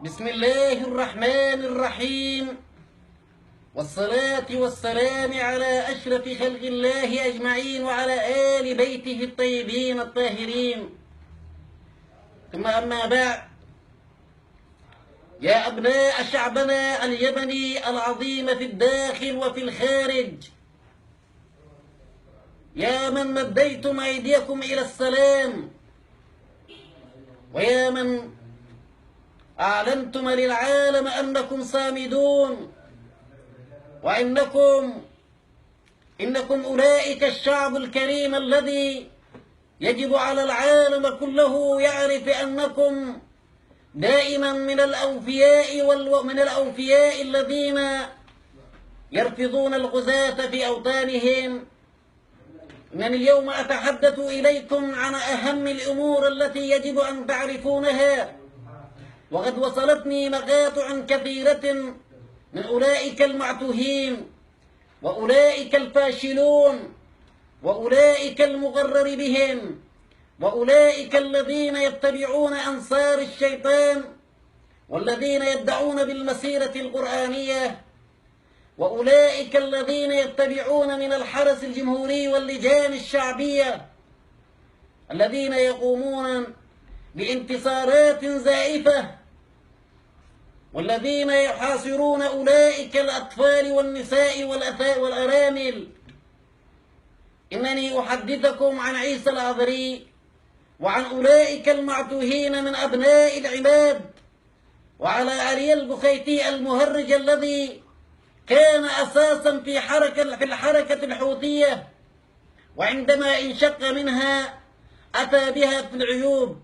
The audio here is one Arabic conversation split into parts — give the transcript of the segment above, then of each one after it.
بسم الله الرحمن الرحيم، والصلاة والسلام على أشرف خلق الله أجمعين وعلى آل بيته الطيبين الطاهرين، ثم أما بعد. يا أبناء شعبنا اليمني العظيم في الداخل وفي الخارج، يا من مديتم أيديكم إلى السلام، ويا من أعلنتم للعالم أنكم صامدون، وإنكم أولئك الشعب الكريم الذي يجب على العالم كله يعرف أنكم دائما من الأوفياء الذين يرفضون الغزاة في أوطانهم. إنني اليوم أتحدث إليكم عن أهم الأمور التي يجب أن تعرفونها، وقد وصلتني مقاطع كثيرة من أولئك المعتوهين وأولئك الفاشلون وأولئك المغرر بهم وأولئك الذين يتبعون أنصار الشيطان والذين يدعون بالمسيرة القرآنية، وأولئك الذين يتبعون من الحرس الجمهوري واللجان الشعبية الذين يقومون بانتصارات زائفة، والذين يحاصرون أولئك الأطفال والنساء والأرامل. إنني أحدثكم عن عيسى العذري وعن أولئك المعتوهين من أبناء العباد، وعلى علي البخيتي المهرج الذي كان أساسا في الحركة الحوثية، وعندما انشق منها أتى بها في العيوب،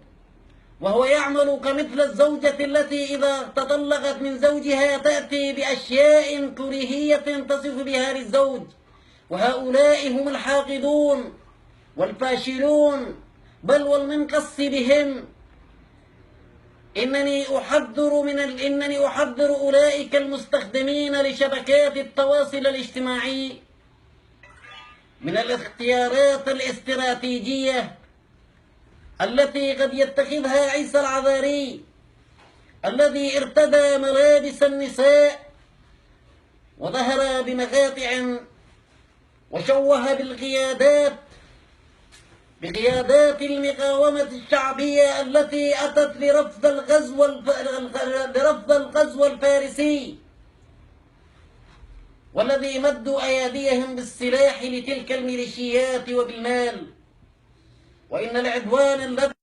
وهو يعمل كمثل الزوجة التي إذا تطلقت من زوجها تأتي بأشياء كريهية تصف بها للزوج. وهؤلاء هم الحاقدون والفاشلون بل والمنقص بهم. إنني أحذر أولئك المستخدمين لشبكات التواصل الاجتماعي من الاختيارات الاستراتيجية التي قد يتخذها عيسى العذاري الذي ارتدى ملابس النساء وظهر بمقاطع وشوه بقيادات المقاومة الشعبية التي أتت لرفض الغزو الفارسي، والذي مدوا أيديهم بالسلاح لتلك الميليشيات وبالمال. وإن العدوان الذي